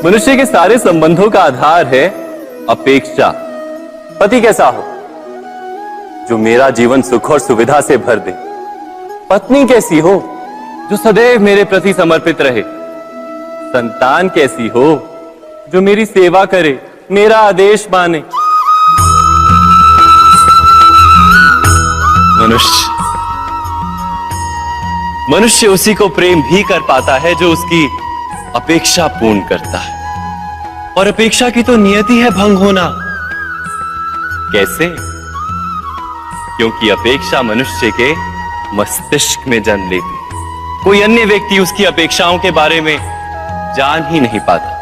मनुष्य के सारे संबंधों का आधार है अपेक्षा। पति कैसा हो जो मेरा जीवन सुख और सुविधा से भर दे। पत्नी कैसी हो जो सदैव मेरे प्रति समर्पित रहे। संतान कैसी हो जो मेरी सेवा करे, मेरा आदेश माने। मनुष्य उसी को प्रेम भी कर पाता है जो उसकी अपेक्षा पूर्ण करता है। और अपेक्षा की तो नियति है भंग होना। कैसे? क्योंकि अपेक्षा मनुष्य के मस्तिष्क में जन्म लेती है। कोई अन्य व्यक्ति उसकी अपेक्षाओं के बारे में जान ही नहीं पाता।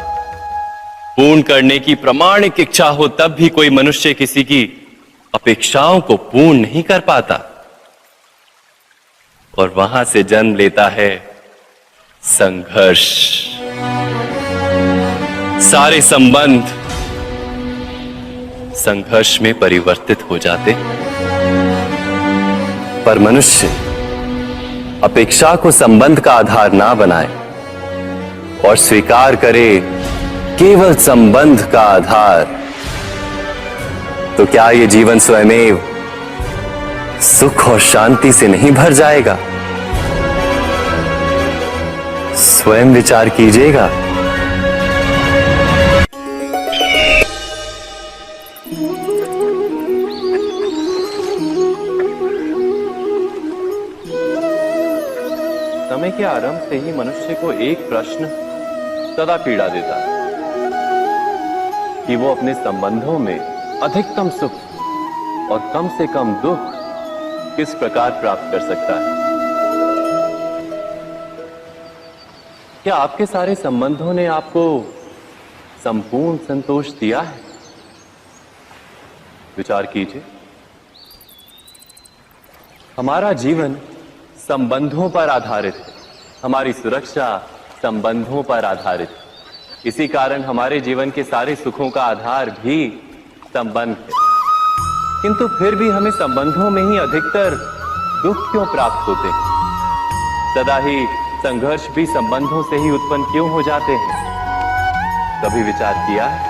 पूर्ण करने की प्रामाणिक इच्छा हो तब भी कोई मनुष्य किसी की अपेक्षाओं को पूर्ण नहीं कर पाता। और वहां से जन्म लेता है संघर्ष। सारे संबंध संघर्ष में परिवर्तित हो जाते। पर मनुष्य अपेक्षा को संबंध का आधार ना बनाए और स्वीकार करे केवल संबंध का आधार, तो क्या ये जीवन स्वयमेव सुख और शांति से नहीं भर जाएगा? स्वयं विचार कीजिएगा। समय के आरंभ से ही मनुष्य को एक प्रश्न सदा पीड़ा देता है कि वो अपने संबंधों में अधिकतम सुख और कम से कम दुख किस प्रकार प्राप्त कर सकता है। क्या आपके सारे संबंधों ने आपको संपूर्ण संतोष दिया है? विचार कीजिए। हमारा जीवन संबंधों पर आधारित है। हमारी सुरक्षा संबंधों पर आधारित है। इसी कारण हमारे जीवन के सारे सुखों का आधार भी संबंध है। किंतु फिर भी हमें संबंधों में ही अधिकतर दुख क्यों प्राप्त होते हैं? सदा ही संघर्ष भी संबंधों से ही उत्पन्न क्यों हो जाते हैं? कभी विचार किया है?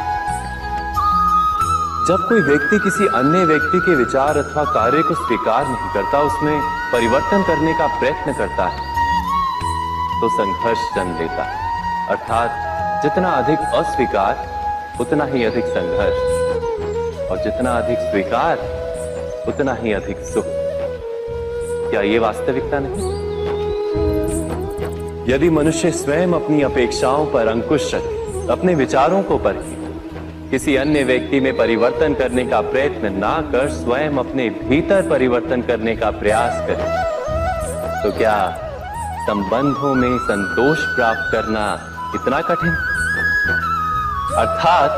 जब कोई व्यक्ति किसी अन्य व्यक्ति के विचार अथवा कार्य को स्वीकार नहीं करता, उसमें परिवर्तन करने का प्रयत्न करता है, तो संघर्ष जन्म लेता है। अर्थात जितना अधिक अस्वीकार उतना ही अधिक संघर्ष, और जितना अधिक स्वीकार उतना ही अधिक सुख। क्या ये वास्तविकता नहीं? यदि मनुष्य स्वयं अपनी अपेक्षाओं पर अंकुश रखे, अपने विचारों को परखे, किसी अन्य व्यक्ति में परिवर्तन करने का प्रयत्न ना कर स्वयं अपने भीतर परिवर्तन करने का प्रयास करे, तो क्या संबंधों में संतोष प्राप्त करना इतना कठिन? अर्थात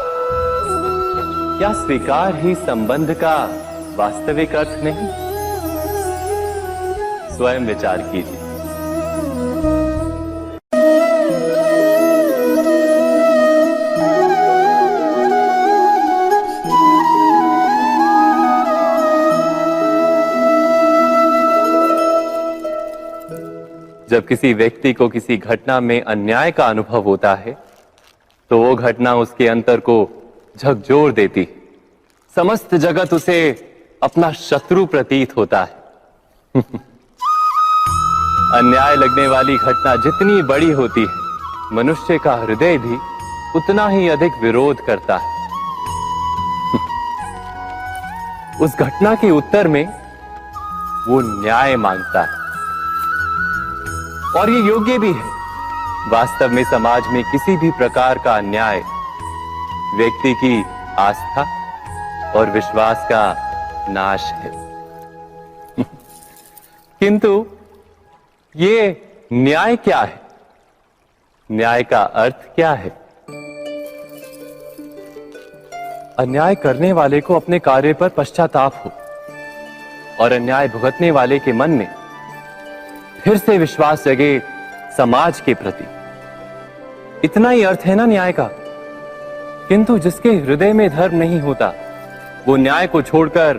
क्या स्वीकार ही संबंध का वास्तविक अर्थ नहीं? स्वयं विचार कीजिए। जब किसी व्यक्ति को किसी घटना में अन्याय का अनुभव होता है, तो वो घटना उसके अंतर को झकझोर देती। समस्त जगत उसे अपना शत्रु प्रतीत होता है। अन्याय लगने वाली घटना जितनी बड़ी होती है, मनुष्य का हृदय भी उतना ही अधिक विरोध करता है। उस घटना के उत्तर में वो न्याय मांगता है, और ये योग्य भी है। वास्तव में समाज में किसी भी प्रकार का अन्याय व्यक्ति की आस्था और विश्वास का नाश है। किंतु ये न्याय क्या है? न्याय का अर्थ क्या है? अन्याय करने वाले को अपने कार्य पर पश्चाताप हो और अन्याय भुगतने वाले के मन में फिर से विश्वास जगे समाज के प्रति। इतना ही अर्थ है ना न्याय का। किंतु जिसके हृदय में धर्म नहीं होता, वो न्याय को छोड़कर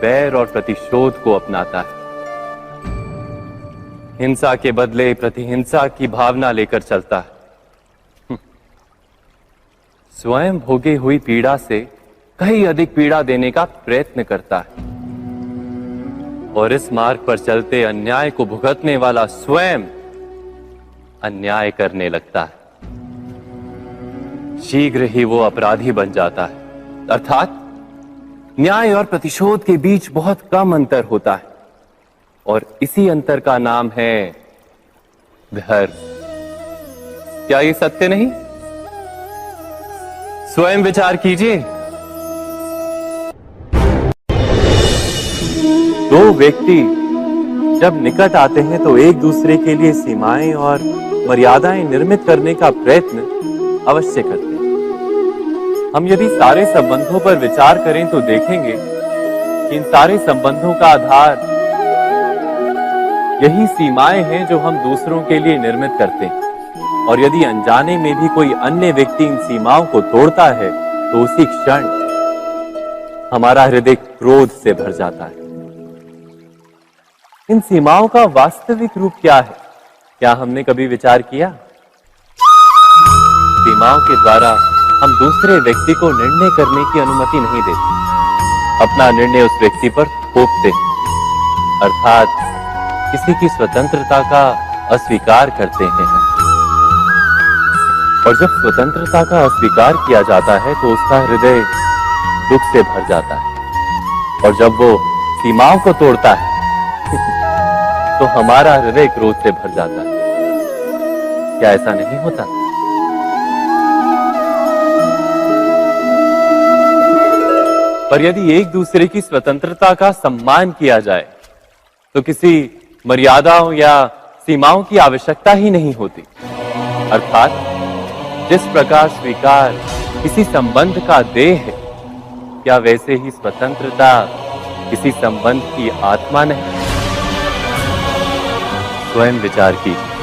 बैर और प्रतिशोध को अपनाता है। हिंसा के बदले प्रतिहिंसा की भावना लेकर चलता है। स्वयं भोगी हुई पीड़ा से कहीं अधिक पीड़ा देने का प्रयत्न करता है और इस मार्ग पर चलते अन्याय को भुगतने वाला स्वयं अन्याय करने लगता है। शीघ्र ही वो अपराधी बन जाता है, अर्थात न्याय और प्रतिशोध के बीच बहुत कम अंतर होता है और इसी अंतर का नाम है धर्म। क्या ये सत्य नहीं? स्वयं विचार कीजिए। दो व्यक्ति जब निकट आते हैं तो एक दूसरे के लिए सीमाएं और मर्यादाएं निर्मित करने का प्रयत्न अवश्य करते हैं। हम यदि सारे संबंधों पर विचार करें तो देखेंगे कि इन सारे संबंधों का आधार यही सीमाएं हैं जो हम दूसरों के लिए निर्मित करते हैं और यदि अनजाने में भी कोई अन्य व्यक्ति इन सीमाओं को तोड़ता है तो उसी क्षण हमारा हृदय क्रोध से भर जाता है। इन सीमाओं का वास्तविक रूप क्या है? क्या हमने कभी विचार किया? सीमाओं के द्वारा हम दूसरे व्यक्ति को निर्णय करने की अनुमति नहीं देते, अपना निर्णय उस व्यक्ति पर थोपते, अर्थात किसी की स्वतंत्रता का अस्वीकार करते हैं। और जब स्वतंत्रता का अस्वीकार किया जाता है तो उसका हृदय दुख से भर जाता है और जब वो सीमाओं को तोड़ता है तो हमारा हृदय क्रोध से भर जाता है। क्या ऐसा नहीं होता? पर यदि एक दूसरे की स्वतंत्रता का सम्मान किया जाए तो किसी मर्यादाओं या सीमाओं की आवश्यकता ही नहीं होती। अर्थात जिस प्रकार स्वीकार किसी संबंध का देह है, क्या वैसे ही स्वतंत्रता किसी संबंध की आत्मा नहीं? स्वयं विचार कीजिए।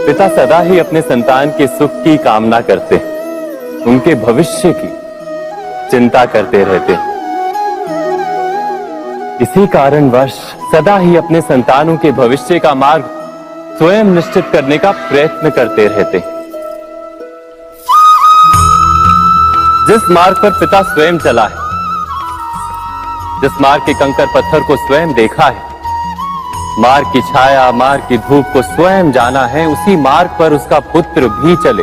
पिता सदा ही अपने संतान के सुख की कामना करते हैं, उनके भविष्य की चिंता करते रहते हैं। इसी कारणवश सदा ही अपने संतानों के भविष्य का मार्ग स्वयं निश्चित करने का प्रयत्न करते रहते हैं। जिस मार्ग पर पिता स्वयं चला है, जिस मार्ग के कंकर पत्थर को स्वयं देखा है, मार्ग की छाया, मार्ग की धूप को स्वयं जाना है, उसी मार्ग पर उसका पुत्र भी चले,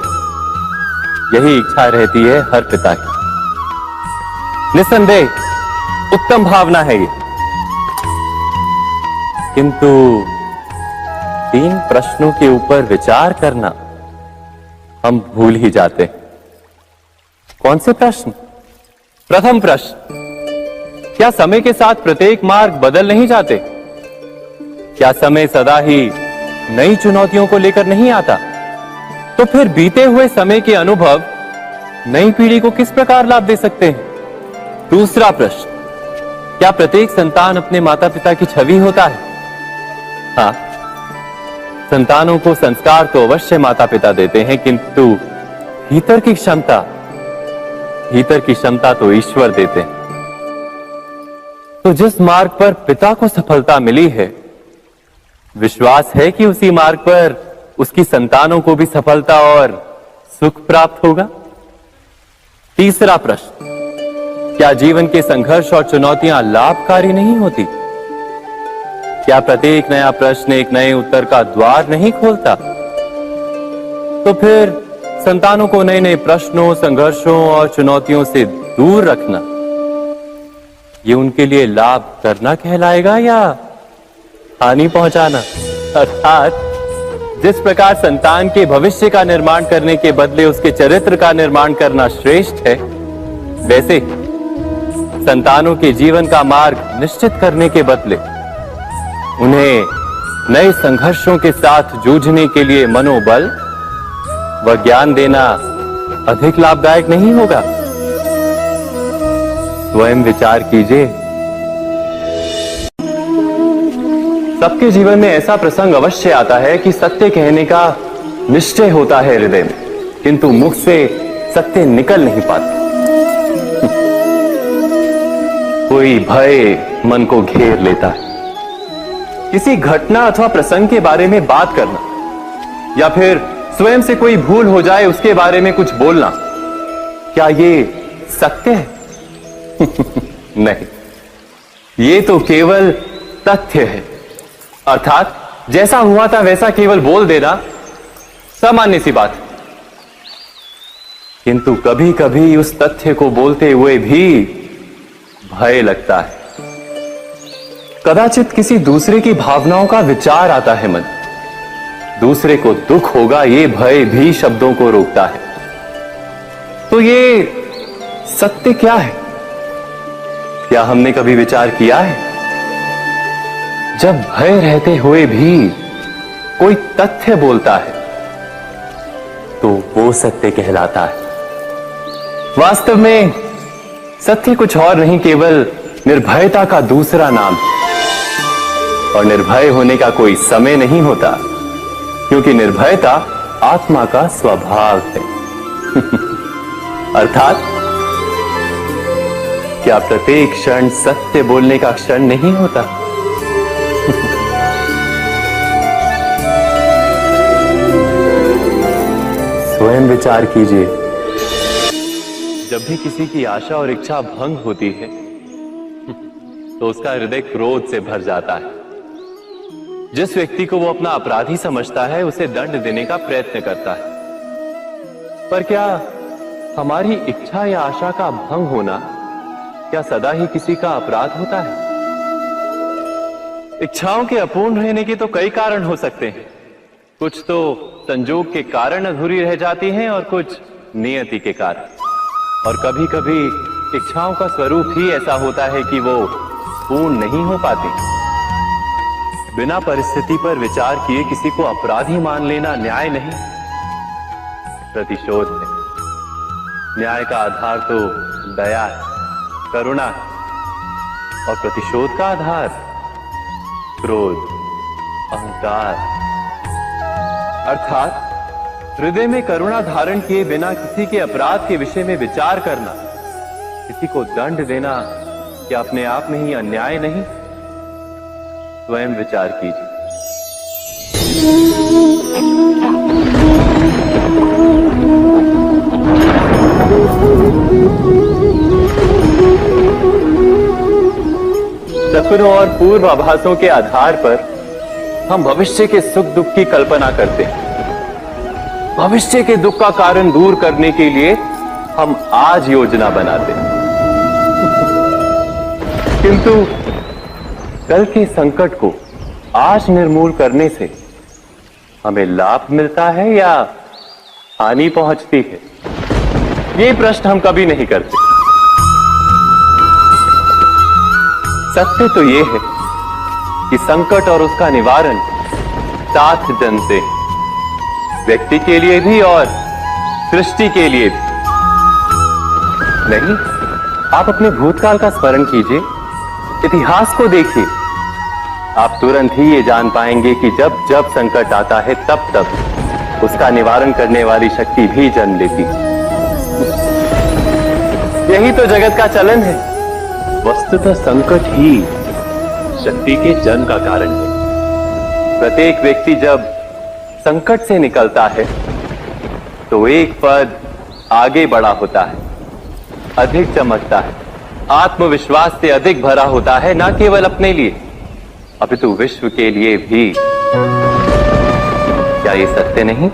यही इच्छा रहती है हर पिता की। निसंदेह उत्तम भावना है ये, किंतु 3 प्रश्नों के ऊपर विचार करना हम भूल ही जाते हैं। कौन से प्रश्न? प्रथम प्रश्न, क्या समय के साथ प्रत्येक मार्ग बदल नहीं जाते? क्या समय सदा ही नई चुनौतियों को लेकर नहीं आता? तो फिर बीते हुए समय के अनुभव नई पीढ़ी को किस प्रकार लाभ दे सकते हैं? दूसरा प्रश्न, क्या प्रत्येक संतान अपने माता पिता की छवि होता है? हाँ, संतानों को संस्कार तो अवश्य माता पिता देते हैं, किंतु भीतर की क्षमता तो ईश्वर देते हैं। तो जिस मार्ग पर पिता को सफलता मिली है, विश्वास है कि उसी मार्ग पर उसकी संतानों को भी सफलता और सुख प्राप्त होगा। तीसरा प्रश्न, क्या जीवन के संघर्ष और चुनौतियां लाभकारी नहीं होती? क्या प्रत्येक नया प्रश्न एक नए उत्तर का द्वार नहीं खोलता? तो फिर संतानों को नए नए प्रश्नों, संघर्षों और चुनौतियों से दूर रखना, ये उनके लिए लाभ करना कहलाएगा या हानि पहुंचाना? अर्थात जिस प्रकार संतान के भविष्य का निर्माण करने के बदले उसके चरित्र का निर्माण करना श्रेष्ठ है, वैसे संतानों के जीवन का मार्ग निश्चित करने के बदले उन्हें नए संघर्षों के साथ जूझने के लिए मनोबल व ज्ञान देना अधिक लाभदायक नहीं होगा? स्वयं विचार कीजिए। सबके जीवन में ऐसा प्रसंग अवश्य आता है कि सत्य कहने का निश्चय होता है हृदय में, किंतु मुख से सत्य निकल नहीं पाता। कोई भय मन को घेर लेता है। किसी घटना अथवा प्रसंग के बारे में बात करना या फिर स्वयं से कोई भूल हो जाए उसके बारे में कुछ बोलना, क्या ये सत्य है? नहीं, ये तो केवल तथ्य है। अर्थात जैसा हुआ था वैसा केवल बोल देना सामान्य सी बात है। किंतु कभी कभी उस तथ्य को बोलते हुए भी भय लगता है। कदाचित किसी दूसरे की भावनाओं का विचार आता है मन, दूसरे को दुख होगा ये भय भी शब्दों को रोकता है। तो ये सत्य क्या है? क्या हमने कभी विचार किया है? जब भय रहते हुए भी कोई तथ्य बोलता है तो वो सत्य कहलाता है। वास्तव में सत्य कुछ और नहीं, केवल निर्भयता का दूसरा नाम है। और निर्भय होने का कोई समय नहीं होता, क्योंकि निर्भयता आत्मा का स्वभाव है। अर्थात क्या प्रत्येक क्षण सत्य बोलने का क्षण नहीं होता? स्वयं विचार कीजिए। जब भी किसी की आशा और इच्छा भंग होती है तो उसका हृदय क्रोध से भर जाता है। जिस व्यक्ति को वो अपना अपराधी समझता है उसे दंड देने का प्रयत्न करता है। पर क्या हमारी इच्छा या आशा का भंग होना क्या सदा ही किसी का अपराध होता है? इच्छाओं के अपूर्ण रहने के तो कई कारण हो सकते हैं। कुछ तो संजोग के कारण अधूरी रह जाती हैं और कुछ नियति के कारण। और कभी कभी इच्छाओं का स्वरूप ही ऐसा होता है कि वो पूर्ण नहीं हो पाती। बिना परिस्थिति पर विचार किए किसी को अपराधी मान लेना न्याय नहीं, प्रतिशोध है। न्याय का आधार तो दया है, करुणा है, और प्रतिशोध का आधार क्रोध, अहंकार। अर्थात हृदय में करुणा धारण किए बिना किसी के अपराध के विषय में विचार करना, किसी को दंड देना, क्या अपने आप में ही अन्याय नहीं? स्वयं विचार कीजिए। सपनों और पूर्वाभासों के आधार पर हम भविष्य के सुख दुख की कल्पना करते हैं। भविष्य के दुख का कारण दूर करने के लिए हम आज योजना बनाते हैं। किंतु कल के संकट को आज निर्मूल करने से हमें लाभ मिलता है या हानि पहुंचती है? ये प्रश्न हम कभी नहीं करते। सत्य तो ये है कि संकट और उसका निवारण साथ जन से, व्यक्ति के लिए भी और सृष्टि के लिए भी। नहीं, आप अपने भूतकाल का स्मरण कीजिए, इतिहास को देखिए। आप तुरंत ही ये जान पाएंगे कि जब जब संकट आता है तब तब उसका निवारण करने वाली शक्ति भी जन्म लेती है। यही तो जगत का चलन है। वस्तुतः संकट ही शक्ति के जन्म का कारण है। प्रत्येक व्यक्ति जब संकट से निकलता है तो एक पद आगे बढ़ा होता है, अधिक चमकता है, आत्मविश्वास से अधिक भरा होता है, न केवल अपने लिए अपितु विश्व के लिए भी। क्या ये सत्य नहीं?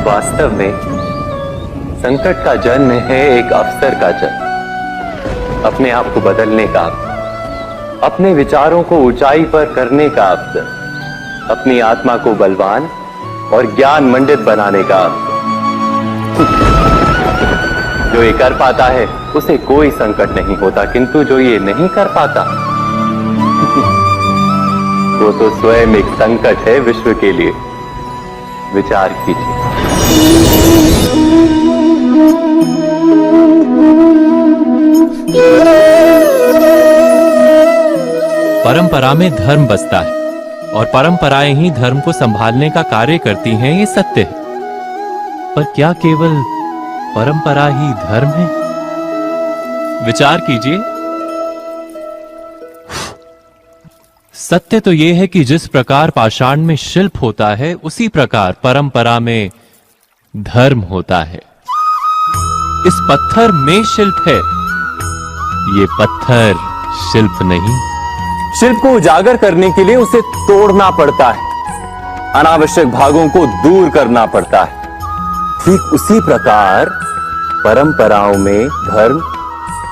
वास्तव में संकट का जन्म है एक अवसर का जन्म, अपने आप को बदलने का, अपने विचारों को ऊंचाई पर करने का अवसर, अपनी आत्मा को बलवान और ज्ञान मंडित बनाने का अवसर। जो ये कर पाता है उसे कोई संकट नहीं होता, किंतु जो ये नहीं कर पाता वो तो स्वयं एक संकट है विश्व के लिए। विचार कीजिए। परंपरा में धर्म बसता है और परंपराएं ही धर्म को संभालने का कार्य करती हैं, ये सत्य है। पर क्या केवल परंपरा ही धर्म है? विचार कीजिए। सत्य तो यह है कि जिस प्रकार पाषाण में शिल्प होता है, उसी प्रकार परंपरा में धर्म होता है। इस पत्थर में शिल्प है, ये पत्थर शिल्प नहीं। शिल्प को उजागर करने के लिए उसे तोड़ना पड़ता है, अनावश्यक भागों को दूर करना पड़ता है। ठीक उसी प्रकार परंपराओं में धर्म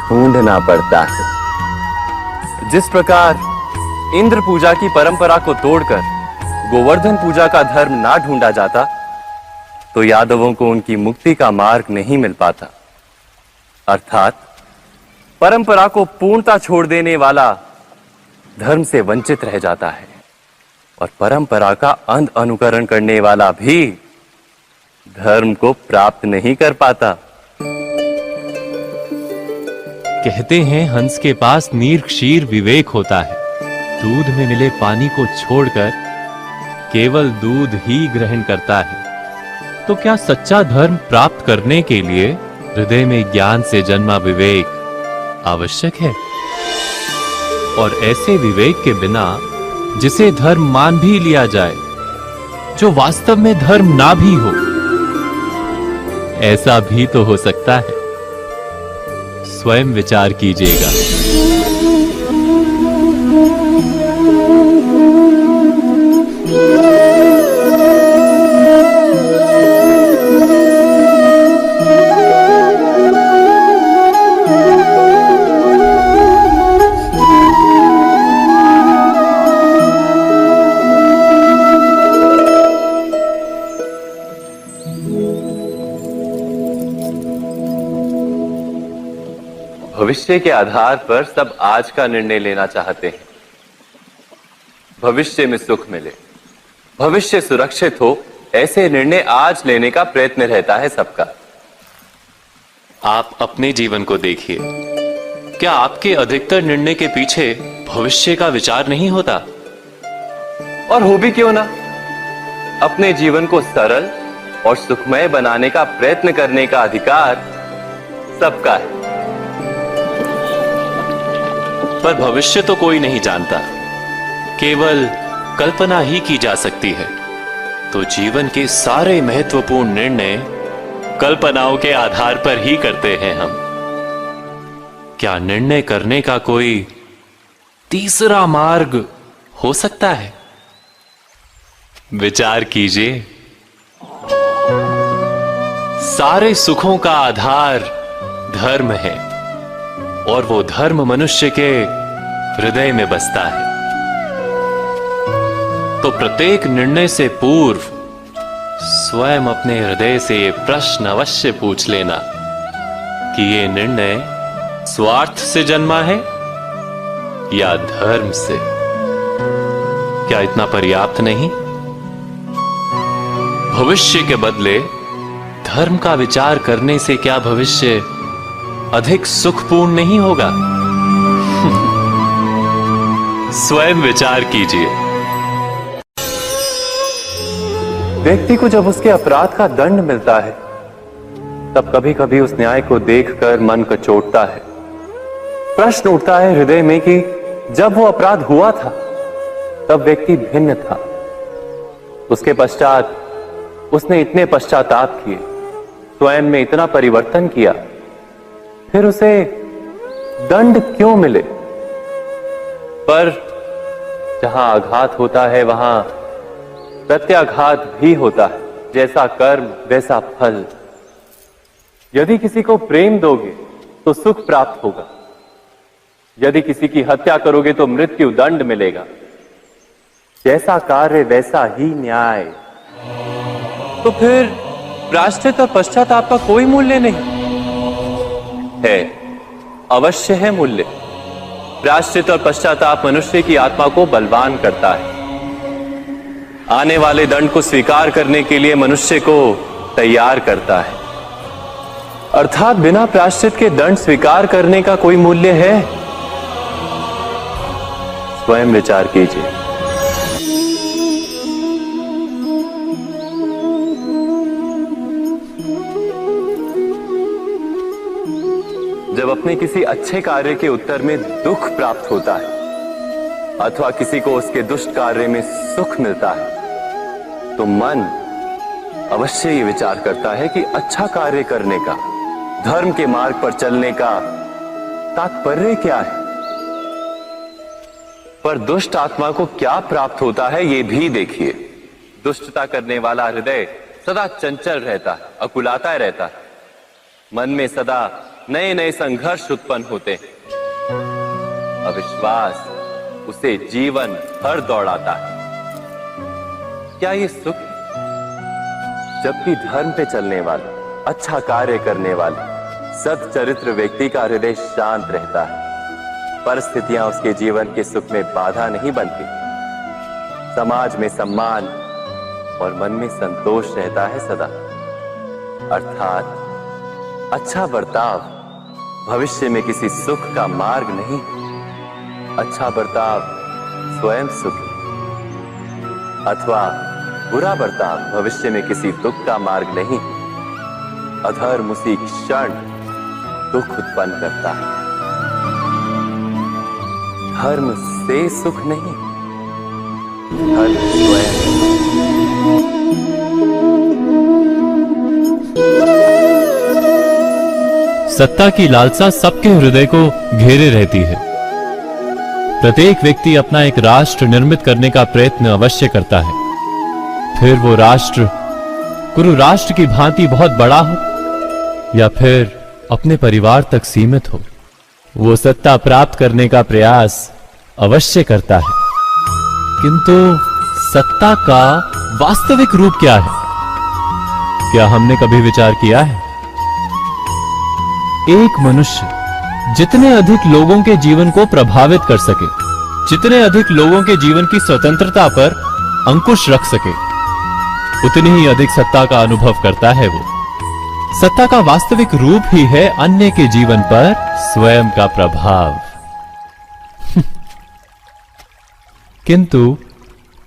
ढूंढना पड़ता है। जिस प्रकार इंद्र पूजा की परंपरा को तोड़कर गोवर्धन पूजा का धर्म ना ढूंढा जाता, तो यादवों को उनकी मुक्ति का मार्ग नहीं मिल पाता। अर्थात परंपरा को पूर्णता छोड़ देने वाला धर्म से वंचित रह जाता है, और परंपरा का अंध अनुकरण करने वाला भी धर्म को प्राप्त नहीं कर पाता। कहते हैं हंस के पास नीर क्षीर विवेक होता है। दूध में मिले पानी को छोड़कर केवल दूध ही ग्रहण करता है। तो क्या सच्चा धर्म प्राप्त करने के लिए हृदय में ज्ञान से जन्मा विवेक आवश्यक है? और ऐसे विवेक के बिना जिसे धर्म मान भी लिया जाए, जो वास्तव में धर्म ना भी हो, ऐसा भी तो हो सकता है। स्वयं विचार कीजिएगा। भविष्य के आधार पर सब आज का निर्णय लेना चाहते हैं। भविष्य में सुख मिले, भविष्य सुरक्षित हो, ऐसे निर्णय आज लेने का प्रयत्न रहता है सबका। आप अपने जीवन को देखिए। क्या आपके अधिकतर निर्णय के पीछे भविष्य का विचार नहीं होता? और हो भी क्यों ना, अपने जीवन को सरल और सुखमय बनाने का प्रयत्न करने का अधिकार सबका है। पर भविष्य तो कोई नहीं जानता, केवल कल्पना ही की जा सकती है। तो जीवन के सारे महत्वपूर्ण निर्णय कल्पनाओं के आधार पर ही करते हैं हम। क्या निर्णय करने का कोई तीसरा मार्ग हो सकता है? विचार कीजिए। सारे सुखों का आधार धर्म है, और वो धर्म मनुष्य के हृदय में बसता है। तो प्रत्येक निर्णय से पूर्व स्वयं अपने हृदय से ये प्रश्न अवश्य पूछ लेना कि ये निर्णय स्वार्थ से जन्मा है या धर्म से। क्या इतना पर्याप्त नहीं? भविष्य के बदले धर्म का विचार करने से क्या भविष्य अधिक सुखपूर्ण नहीं होगा? स्वयं विचार कीजिए। व्यक्ति को जब उसके अपराध का दंड मिलता है, तब कभी कभी उस न्याय को देखकर मन कचोटता है। प्रश्न उठता है हृदय में कि जब वो अपराध हुआ था, तब व्यक्ति भिन्न था। उसके पश्चात उसने इतने पश्चाताप किए, स्वयं में इतना परिवर्तन किया, फिर उसे दंड क्यों मिले? पर जहां आघात होता है, वहां प्रत्याघात भी होता है। जैसा कर्म वैसा फल। यदि किसी को प्रेम दोगे तो सुख प्राप्त होगा, यदि किसी की हत्या करोगे तो मृत्यु दंड मिलेगा। जैसा कार्य वैसा ही न्याय। तो फिर प्रायश्चित और पश्चाताप का कोई मूल्य नहीं है? अवश्य है मूल्य। प्रायश्चित और पश्चाताप मनुष्य की आत्मा को बलवान करता है। आने वाले दंड को स्वीकार करने के लिए मनुष्य को तैयार करता है। अर्थात बिना प्रायश्चित के दंड स्वीकार करने का कोई मूल्य है? स्वयं विचार कीजिए। जब अपने किसी अच्छे कार्य के उत्तर में दुख प्राप्त होता है अथवा किसी को उसके दुष्ट कार्य में सुख मिलता है तो मन अवश्य ये विचार करता है कि अच्छा कार्य करने का, धर्म के मार्ग पर चलने का तात्पर्य क्या है। पर दुष्ट आत्मा को क्या प्राप्त होता है ये भी देखिए। दुष्टता करने वाला हृदय सदा चंचल रहता है, अकुलाता रहता है। मन में सदा नए नए संघर्ष उत्पन्न होते हैं। अविश्वास उसे जीवन भर दौड़ाता है। क्या ये सुख है? जबकि धर्म पे चलने वाले, अच्छा कार्य करने वाले, सच्चरित्र व्यक्ति का हृदय शांत रहता है। परिस्थितियां उसके जीवन के सुख में बाधा नहीं बनती। समाज में सम्मान और मन में संतोष रहता है सदा। अर्थात अच्छा बर्ताव भविष्य में किसी सुख का मार्ग नहीं। अच्छा बर्ताव स्वयं सुख अथवा बुरा बर्ताव भविष्य में किसी दुख का मार्ग नहीं। अधर्म उसी क्षण दुख उत्पन्न करता है। धर्म से सुख नहीं, धर्म स्वयं। सत्ता की लालसा सबके हृदय को घेरे रहती है। प्रत्येक व्यक्ति अपना एक राष्ट्र निर्मित करने का प्रयत्न अवश्य करता है। फिर वो राष्ट्र कुरु राष्ट्र की भांति बहुत बड़ा हो या फिर अपने परिवार तक सीमित हो, वो सत्ता प्राप्त करने का प्रयास अवश्य करता है। किंतु सत्ता का वास्तविक रूप क्या है? क्या हमने कभी विचार किया है? एक मनुष्य जितने अधिक लोगों के जीवन को प्रभावित कर सके, जितने अधिक लोगों के जीवन की स्वतंत्रता पर अंकुश रख सके, उतनी ही अधिक सत्ता का अनुभव करता है वो। सत्ता का वास्तविक रूप ही है अन्य के जीवन पर स्वयं का प्रभाव। किंतु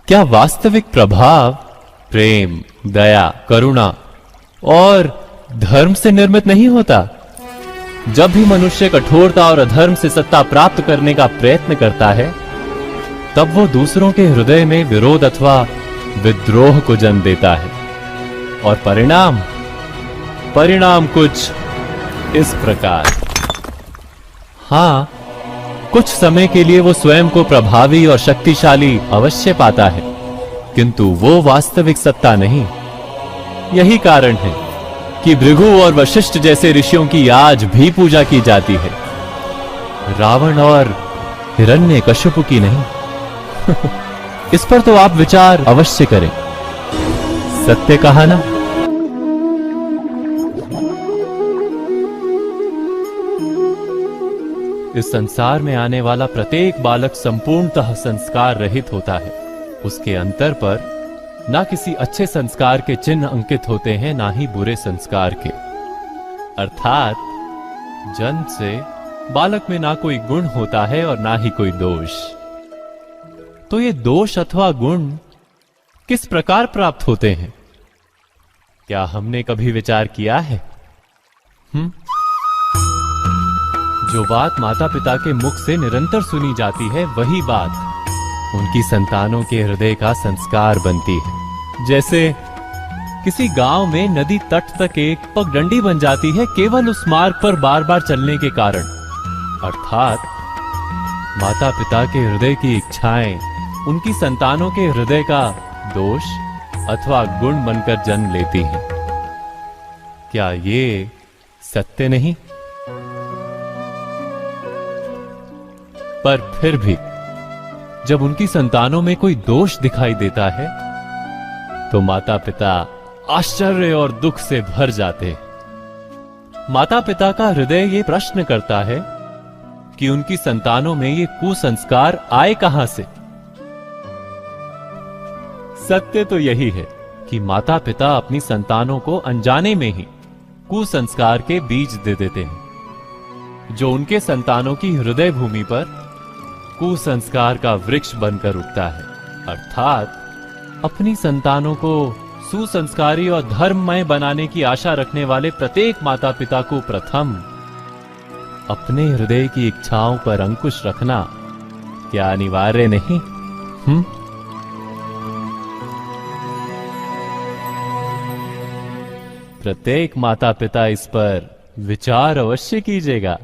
क्या वास्तविक प्रभाव प्रेम, दया, करुणा और धर्म से निर्मित नहीं होता? जब भी मनुष्य कठोरता और अधर्म से सत्ता प्राप्त करने का प्रयत्न करता है, तब वो दूसरों के हृदय में विरोध अथवा विद्रोह को जन्म देता है। और परिणाम कुछ इस प्रकार। हां, कुछ समय के लिए वो स्वयं को प्रभावी और शक्तिशाली अवश्य पाता है, किंतु वो वास्तविक सत्ता नहीं। यही कारण है कि भृगु और वशिष्ठ जैसे ऋषियों की आज भी पूजा की जाती है, रावण और हिरण्यकश्यप की नहीं। इस पर तो आप विचार अवश्य करें। सत्य कहा ना? इस संसार में आने वाला प्रत्येक बालक संपूर्णतः संस्कार रहित होता है। उसके अंतर पर ना किसी अच्छे संस्कार के चिन्ह अंकित होते हैं, ना ही बुरे संस्कार के। अर्थात जन्म से बालक में ना कोई गुण होता है और ना ही कोई दोष। तो ये दोष अथवा गुण किस प्रकार प्राप्त होते हैं? क्या हमने कभी विचार किया है? जो बात माता पिता के मुख से निरंतर सुनी जाती है, वही बात उनकी संतानों के हृदय का संस्कार बनती है। जैसे किसी गांव में नदी तट तक एक पगडंडी बन जाती है केवल उस मार्ग पर बार बार चलने के कारण। अर्थात माता पिता के हृदय की इच्छाएं उनकी संतानों के हृदय का दोष अथवा गुण बनकर जन्म लेती हैं। क्या ये सत्य नहीं? पर फिर भी जब उनकी संतानों में कोई दोष दिखाई देता है तो माता पिता आश्चर्य और दुख से भर जाते हैं। माता पिता का हृदय ये प्रश्न करता है कि उनकी संतानों में ये कुसंस्कार आए कहां से? सत्य तो यही है कि माता पिता अपनी संतानों को अनजाने में ही कुसंस्कार के बीज दे देते हैं, जो उनके संतानों की हृदय भूमि पर कुसंस्कार का वृक्ष बनकर उगता है। अर्थात अपनी संतानों को सुसंस्कारी और धर्ममय बनाने की आशा रखने वाले प्रत्येक माता पिता को प्रथम अपने हृदय की इच्छाओं पर अंकुश रखना क्या अनिवार्य नहीं? प्रत्येक माता पिता इस पर विचार अवश्य कीजिएगा।